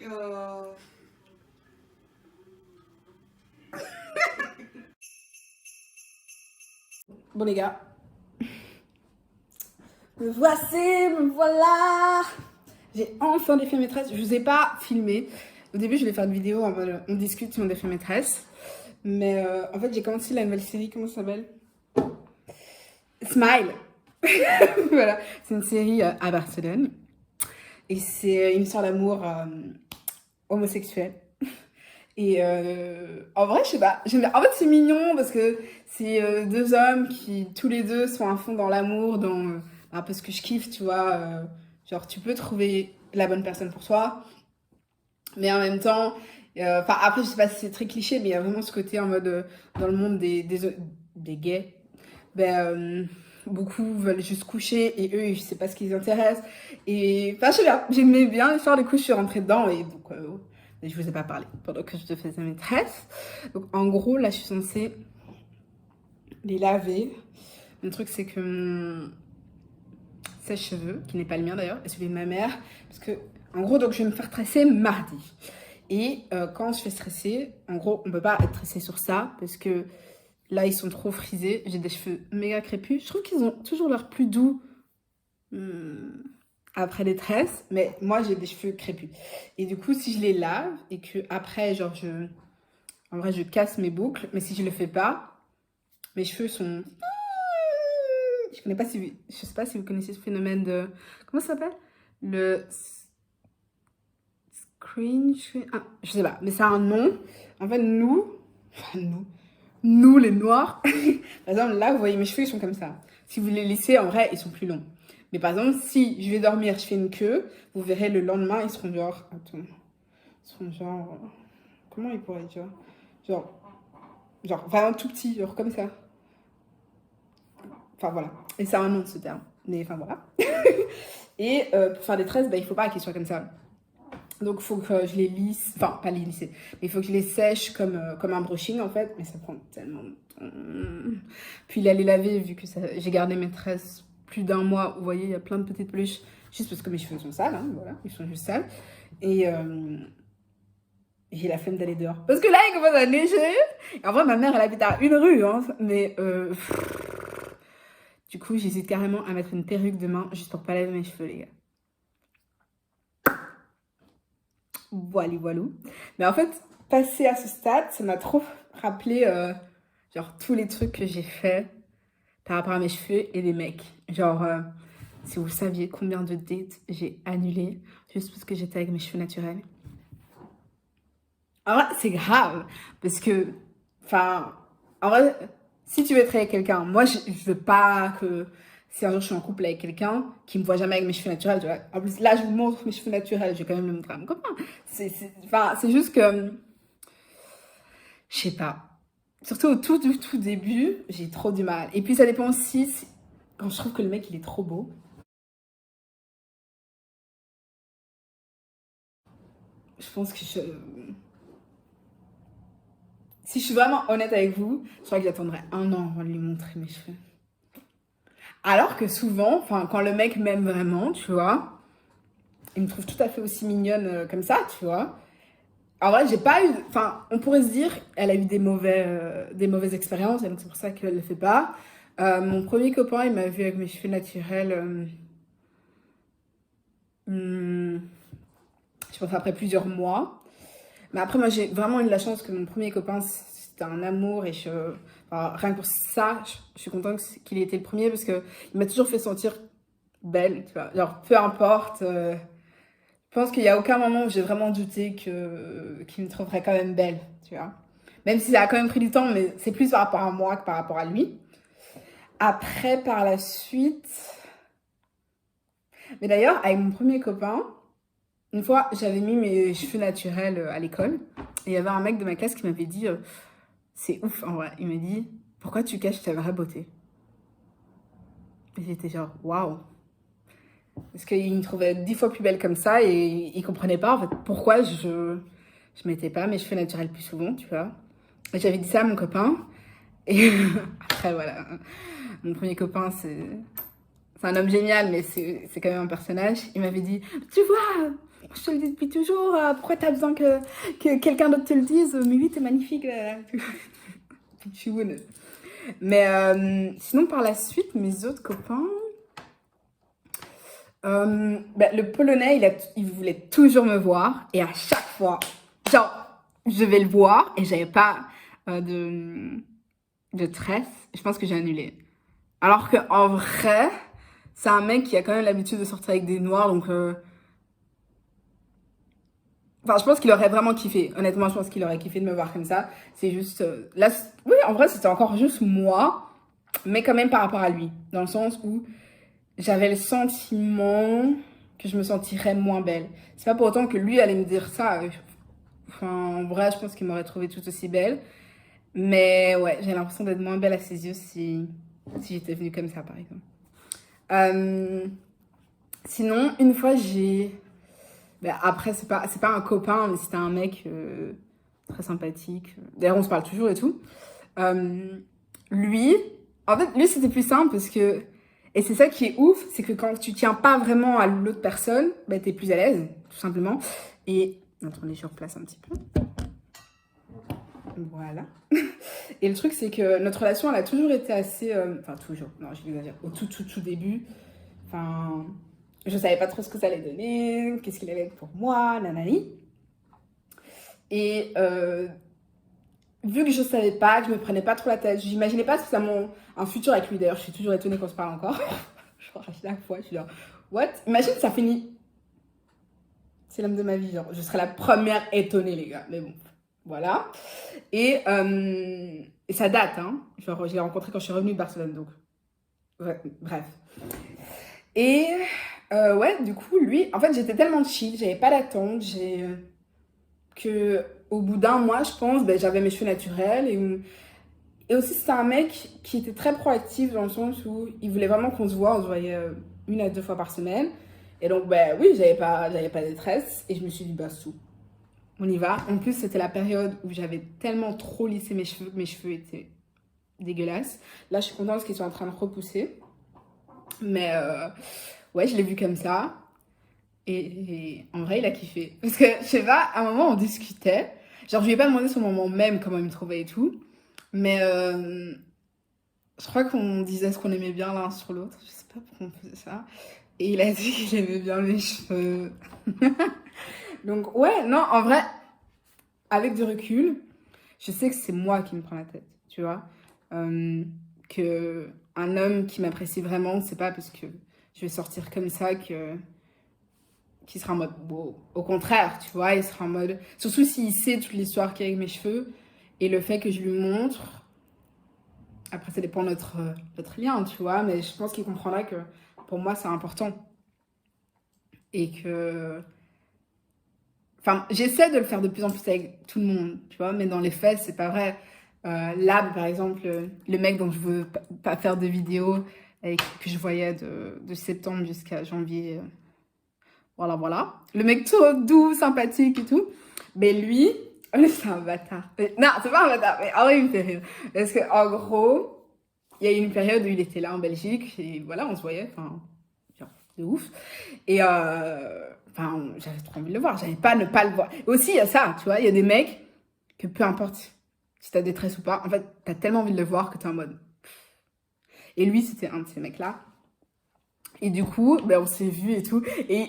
Oh. Bon les gars, me voici, me voilà. J'ai enfin défait maîtresse. Je vous ai pas filmé. Au début, je voulais faire une vidéo en mode on discute sur mon défait maîtresse. Mais en fait, j'ai commencé la nouvelle série, comment ça s'appelle? Smile. Voilà, c'est une série à Barcelone. Et c'est une histoire d'amour homosexuel. Et en vrai, je sais pas, j'aime bien. En fait, c'est mignon parce que c'est deux hommes qui, tous les deux, sont à fond dans l'amour, dans un peu ce que je kiffe, tu vois. Genre, tu peux trouver la bonne personne pour toi, mais en même temps, enfin, après, je sais pas si c'est très cliché, mais il y a vraiment ce côté en mode, dans le monde des gays, ben, beaucoup veulent juste coucher et eux, je sais pas ce qui les intéresse. Et enfin, je sais bien, j'aimais bien l'histoire, du coup, je suis rentrée dedans et donc, je vous ai pas parlé pendant que je te faisais maîtresse. Donc, en gros, là, je suis censée les laver. Le truc, c'est que mon sèche-cheveux, qui n'est pas le mien d'ailleurs, est celui de ma mère, parce que, en gros, donc, je vais me faire tresser mardi. Et quand je fais stresser, en gros, on peut pas être stressé sur ça, parce que là, ils sont trop frisés. J'ai des cheveux méga crépus. Je trouve qu'ils ont toujours l'air plus doux après les tresses, mais moi, j'ai des cheveux crépus. Et du coup, si je les lave et que après, genre, en vrai, je casse mes boucles, mais si je le fais pas, mes cheveux sont... Je connais pas si... Je sais pas si vous connaissez ce phénomène de... Comment ça s'appelle? Le... Cringe... Ah, je sais pas, mais c'est un nom. En fait, nous... Enfin, nous les noirs, par exemple, là, vous voyez, mes cheveux, ils sont comme ça. Si vous les lissez, en vrai, ils sont plus longs. Mais par exemple, si je vais dormir, je fais une queue, vous verrez le lendemain, ils seront genre... Attends. Ils seront genre... Comment ils pourraient être, genre, vraiment tout petit, genre comme ça. Enfin, voilà. Et c'est un nom, ce terme. Mais enfin, voilà. Et pour faire des tresses, bah, il faut pas qu'ils soient comme ça. Donc, il faut que je les lisse. Enfin, pas les lisser. Mais il faut que je les sèche comme un brushing, en fait. Mais ça prend tellement de temps. Puis, il allait laver, vu que j'ai gardé mes tresses plus d'un mois. Vous voyez, il y a plein de petites peluches. Juste parce que mes cheveux sont sales, hein, voilà. Ils sont juste sales. Et j'ai la flemme d'aller dehors. Parce que là, il commence à neiger. Et en vrai, ma mère, elle habite à une rue, hein. Mais du coup, j'hésite carrément à mettre une perruque demain, juste pour pas laver mes cheveux, les gars. Voilou. Mais en fait, passer à ce stade, ça m'a trop rappelé genre tous les trucs que j'ai fait par rapport à mes cheveux et les mecs. Genre, si vous saviez combien de dates j'ai annulé juste parce que j'étais avec mes cheveux naturels. En vrai, c'est grave. Parce que, enfin, en vrai, si tu veux être avec quelqu'un, moi, je veux pas que si un jour je suis en couple avec quelqu'un qui me voit jamais avec mes cheveux naturels, tu vois. En plus, là, je vous montre mes cheveux naturels, je vais quand même le montrer à mon copain. Enfin, c'est juste que, je sais pas. Surtout au tout début, j'ai trop du mal. Et puis, ça dépend aussi quand je trouve que le mec, il est trop beau. Je pense que si je suis vraiment honnête avec vous, je crois que j'attendrai un an avant de lui montrer mes cheveux. Alors que souvent, enfin, quand le mec m'aime vraiment, tu vois, il me trouve tout à fait aussi mignonne comme ça, tu vois. En vrai, j'ai pas eu. Enfin, on pourrait se dire, elle a eu des mauvaises expériences, et donc c'est pour ça qu'elle le fait pas. Mon premier copain, il m'a vu avec mes cheveux naturels. Hmm, je pense après plusieurs mois. Mais après, moi, j'ai vraiment eu la chance que mon premier copain, c'était un amour. Et enfin, rien que pour ça, je suis contente qu'il ait été le premier parce qu'il m'a toujours fait sentir belle, tu vois. Genre, peu importe. Je pense qu'il n'y a aucun moment où j'ai vraiment douté qu'il me trouverait quand même belle, tu vois. Même si ça a quand même pris du temps, mais c'est plus par rapport à moi que par rapport à lui. Après, par la suite... Mais d'ailleurs, avec mon premier copain, une fois, j'avais mis mes cheveux naturels à l'école. Et il y avait un mec de ma classe qui m'avait dit, c'est ouf en vrai. Il m'a dit, pourquoi tu caches ta vraie beauté? Et j'étais genre, waouh. Parce qu'il me trouvait 10 fois plus belle comme ça et il comprenait pas en fait pourquoi je mettais pas mes cheveux naturels plus souvent, tu vois. Et j'avais dit ça à mon copain. Et après, voilà. Mon premier copain, ça c'est un homme génial, mais c'est quand même un personnage. Il m'avait dit, tu vois, je te le dis depuis toujours, pourquoi t'as besoin que quelqu'un d'autre te le dise? Mais oui, t'es magnifique. Pichoune. Mais sinon, par la suite, mes autres copains... le Polonais, il voulait toujours me voir. Et à chaque fois, genre, je vais le voir et j'avais pas de tresse. Je pense que j'ai annulé. Alors qu'en vrai, c'est un mec qui a quand même l'habitude de sortir avec des noirs, donc... Enfin, je pense qu'il aurait vraiment kiffé. Honnêtement, je pense qu'il aurait kiffé de me voir comme ça. C'est juste... là, oui, en vrai, c'était encore juste moi, mais quand même par rapport à lui. Dans le sens où j'avais le sentiment que je me sentirais moins belle. C'est pas pour autant que lui allait me dire ça. Enfin, en vrai, je pense qu'il m'aurait trouvée tout aussi belle. Mais ouais, j'ai l'impression d'être moins belle à ses yeux si j'étais venue comme ça, par exemple. Sinon, une fois, après, c'est pas un copain, mais c'était un mec très sympathique. D'ailleurs, on se parle toujours et tout. Lui, en fait, lui, c'était plus simple parce que... Et c'est ça qui est ouf, c'est que quand tu tiens pas vraiment à l'autre personne, bah, t'es plus à l'aise, tout simplement. Et... Attendez, je replace un petit peu. Voilà. Et le truc, c'est que notre relation, elle a toujours été assez... Enfin, toujours. Non, je l'exagère. Au tout début. Enfin... Je savais pas trop ce que ça allait donner, qu'est-ce qu'il allait être pour moi, nanani. Et vu que je savais pas, que je me prenais pas trop la tête, j'imaginais pas spécialement un futur avec lui. D'ailleurs, je suis toujours étonnée qu'on se parle encore. Genre, à chaque fois, je suis là, what? Imagine, ça finit. C'est l'homme de ma vie, genre, je serais la première étonnée, les gars. Mais bon, voilà. Et ça date, hein. Genre, je l'ai rencontré quand je suis revenue de Barcelone, donc. Ouais, bref. Et ouais, du coup, lui, en fait, j'étais tellement chill, j'avais pas d'attente, que au bout d'un mois, je pense, ben, j'avais mes cheveux naturels. Et aussi, c'était un mec qui était très proactif dans le sens où il voulait vraiment qu'on se voit. On se voyait 1 à 2 fois par semaine. Et donc, ben oui, j'avais pas de détresse. Et je me suis dit, bah, on y va. En plus, c'était la période où j'avais tellement trop lissé mes cheveux que mes cheveux étaient dégueulasses. Là, je suis contente parce qu'ils sont en train de repousser. Mais ouais, je l'ai vu comme ça. Et en vrai, il a kiffé. Parce que, je sais pas, à un moment, on discutait. Genre, je lui ai pas demandé sur le moment même comment il me trouvait et tout. Mais je crois qu'on disait ce qu'on aimait bien l'un sur l'autre. Je sais pas pourquoi on faisait ça. Et il a dit qu'il aimait bien mes cheveux. Donc, ouais, non, en vrai, avec du recul, je sais que c'est moi qui me prends la tête, tu vois. Que un homme qui m'apprécie vraiment, c'est pas parce que je vais sortir comme ça qui sera en mode, bon, au contraire, tu vois, il sera en mode, surtout s'il sait toute l'histoire qu'il y a avec mes cheveux, et le fait que je lui montre, après ça dépend de notre lien, tu vois, mais je pense qu'il comprendra que pour moi c'est important. Et que, enfin, j'essaie de le faire de plus en plus avec tout le monde, tu vois, mais dans les faits, c'est pas vrai. Là, par exemple, le mec dont je veux pas faire de vidéo, et que je voyais de septembre jusqu'à janvier, voilà. Le mec tout doux, sympathique et tout. Mais lui, c'est un bâtard. Non, c'est pas un bâtard, mais en vrai, il me fait rire. Parce qu'en gros, il y a eu une période où il était là en Belgique, et voilà, on se voyait, enfin, genre, de ouf. Et enfin, j'avais trop envie de le voir, j'avais pas ne pas le voir. Et aussi, il y a ça, tu vois, il y a des mecs que peu importe si t'as des tresses ou pas, en fait, t'as tellement envie de le voir que t'es en mode... Et lui, c'était un de ces mecs-là. Et du coup, ben, on s'est vus et tout. Et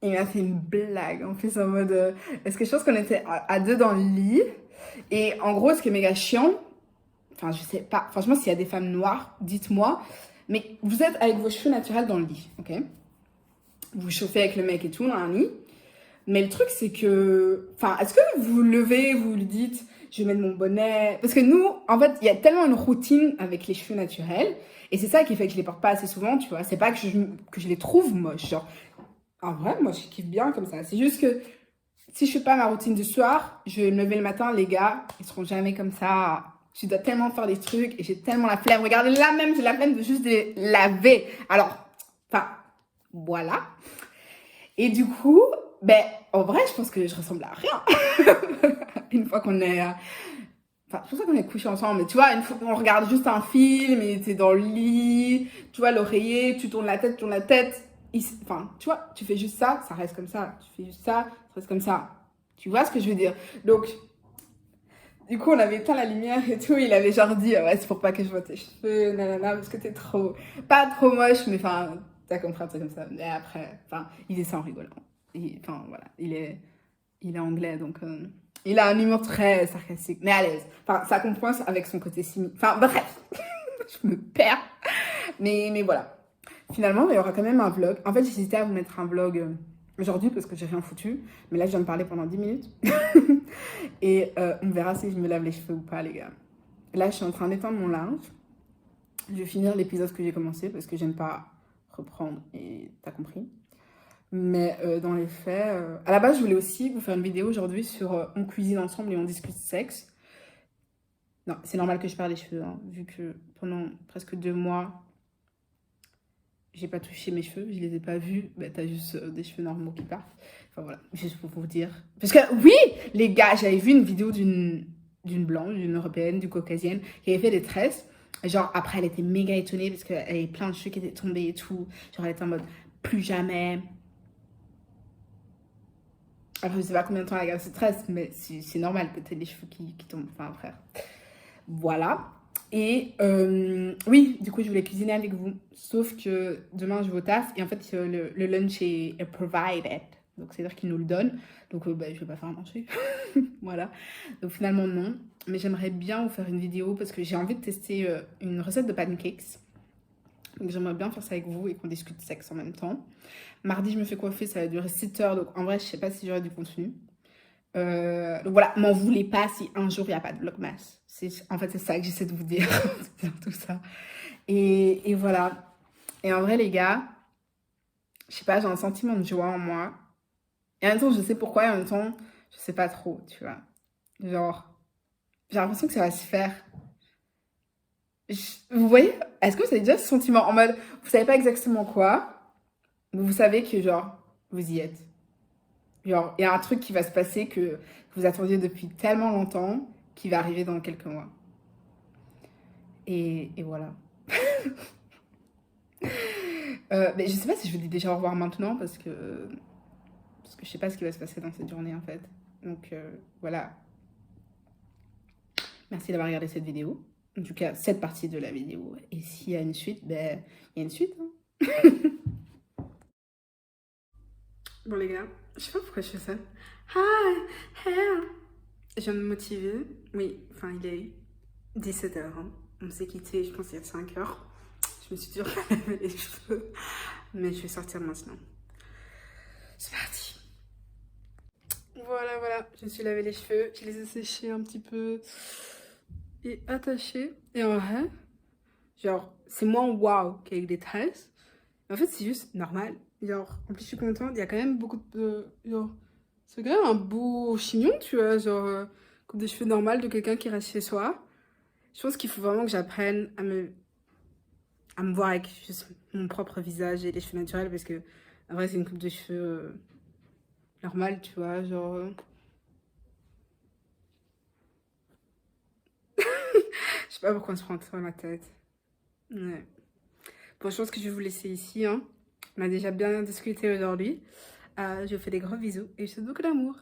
il m'a fait une blague, en plus, en mode... Parce que je pense qu'on était à deux dans le lit. Et en gros, ce qui est méga chiant, enfin, je sais pas, franchement, s'il y a des femmes noires, dites-moi. Mais vous êtes avec vos cheveux naturels dans le lit, ok? Vous chauffez avec le mec et tout, dans un lit. Mais le truc, c'est que... Enfin, est-ce que vous levez, vous lui dites, je vais mettre mon bonnet? Parce que nous, en fait, il y a tellement une routine avec les cheveux naturels. Et c'est ça qui fait que je les porte pas assez souvent, tu vois. C'est pas que je les trouve moches, genre... En vrai, moi, je kiffe bien comme ça. C'est juste que si je fais pas ma routine du soir, je vais me lever le matin, les gars, ils seront jamais comme ça. Je dois tellement faire des trucs et j'ai tellement la flemme. Regardez là même, j'ai la flemme de juste les laver. Alors, enfin, voilà. Et du coup, ben, en vrai, je pense que je ressemble à rien. Une fois qu'on est... Enfin, c'est pour ça qu'on est couchés ensemble. Mais tu vois, une fois qu'on regarde juste un film et t'es dans le lit, tu vois, l'oreiller, tu tournes la tête, Enfin, tu vois, tu fais juste ça, ça reste comme ça. Tu fais juste ça reste comme ça. Tu vois ce que je veux dire? Donc, du coup, on avait éteint la lumière et tout. Il avait genre dit, ouais, c'est pour pas que je vois tes cheveux, nanana, parce que t'es trop. Pas trop moche, mais enfin, t'as compris un truc comme ça. Mais après, enfin, il dit ça en rigolant. Enfin, voilà, il est anglais, donc il a un humour très sarcastique, mais à l'aise. Enfin, ça compense avec son côté cynique. Enfin, bref, je me perds. Mais voilà. Finalement, il y aura quand même un vlog. En fait, j'hésitais à vous mettre un vlog aujourd'hui parce que j'ai rien foutu. Mais là, je viens de parler pendant 10 minutes. Et on verra si je me lave les cheveux ou pas, les gars. Là, je suis en train d'étendre mon linge. Je vais finir l'épisode que j'ai commencé parce que j'aime pas reprendre et t'as compris. Mais dans les faits, à la base, je voulais aussi vous faire une vidéo aujourd'hui sur on cuisine ensemble et on discute sexe. Non, c'est normal que je perde les cheveux, hein, vu que pendant presque 2 mois, j'ai pas touché mes cheveux, je les ai pas vus. Bah, t'as juste des cheveux normaux qui partent. Enfin voilà, juste pour vous dire. Parce que oui, les gars, j'avais vu une vidéo d'une blanche, d'une européenne, du caucasienne, qui avait fait des tresses. Genre, après, elle était méga étonnée parce qu'elle avait plein de cheveux qui étaient tombés et tout. Genre, elle était en mode, plus jamais. Après, je sais pas combien de temps elle garde cette tresse, mais c'est normal que t'aies des cheveux qui tombent. Enfin, frère. Voilà. Et oui, du coup, je voulais cuisiner avec vous. Sauf que demain, je vais au taf. Et en fait, le lunch est provided. Donc, c'est-à-dire qu'ils nous le donnent. Donc, bah, je vais pas faire à manger. Voilà. Donc, finalement, non. Mais j'aimerais bien vous faire une vidéo parce que j'ai envie de tester une recette de pancakes. Donc, j'aimerais bien faire ça avec vous et qu'on discute sexe en même temps. Mardi, je me fais coiffer. Ça va durer 7 heures. Donc, en vrai, je sais pas si j'aurai du contenu. Donc voilà, m'en voulez pas si un jour il n'y a pas de vlogmas. En fait, c'est ça que j'essaie de vous dire dans tout ça. Et voilà. Et en vrai, les gars, je sais pas, j'ai un sentiment de joie en moi. Et en même temps, je sais pourquoi, et en même temps, je sais pas trop, tu vois. Genre, j'ai l'impression que ça va se faire. Vous voyez? Est-ce que vous avez déjà ce sentiment en mode, vous savez pas exactement quoi, mais vous savez que, genre, vous y êtes. Genre, il y a un truc qui va se passer que vous attendiez depuis tellement longtemps qui va arriver dans quelques mois. Et voilà. Mais je sais pas si je vous dis déjà au revoir maintenant parce que je sais pas ce qui va se passer dans cette journée en fait. Donc voilà. Merci d'avoir regardé cette vidéo. En tout cas, cette partie de la vidéo. Et s'il y a une suite, ben il y a une suite. Hein. Bon les gars, je sais pas pourquoi je fais ça. Hi, hey. Je viens de me motiver. Oui, enfin il est 17h. Hein. On s'est quitté, je pense, il y a 5 heures. Je me suis dit, laver les cheveux. Mais je vais sortir maintenant. C'est parti. Voilà. Je me suis lavé les cheveux. Je les ai séchés un petit peu et attachés. Et en vrai, genre, c'est moins waouh qu'avec des tresses. En fait, c'est juste normal. Genre, en plus, je suis contente. Il y a quand même beaucoup de. Genre, c'est quand même un beau chignon, tu vois. Genre, coupe de cheveux normale de quelqu'un qui reste chez soi. Je pense qu'il faut vraiment que j'apprenne à me voir avec juste mon propre visage et les cheveux naturels parce que, en vrai, c'est une coupe de cheveux normale, tu vois. Genre. Je sais pas pourquoi on se prend ça dans la tête. Ouais. Bon, je pense que je vais vous laisser ici. Hein. On a déjà bien discuté aujourd'hui. Je vous fais des gros bisous et je te souhaite beaucoup d'amour.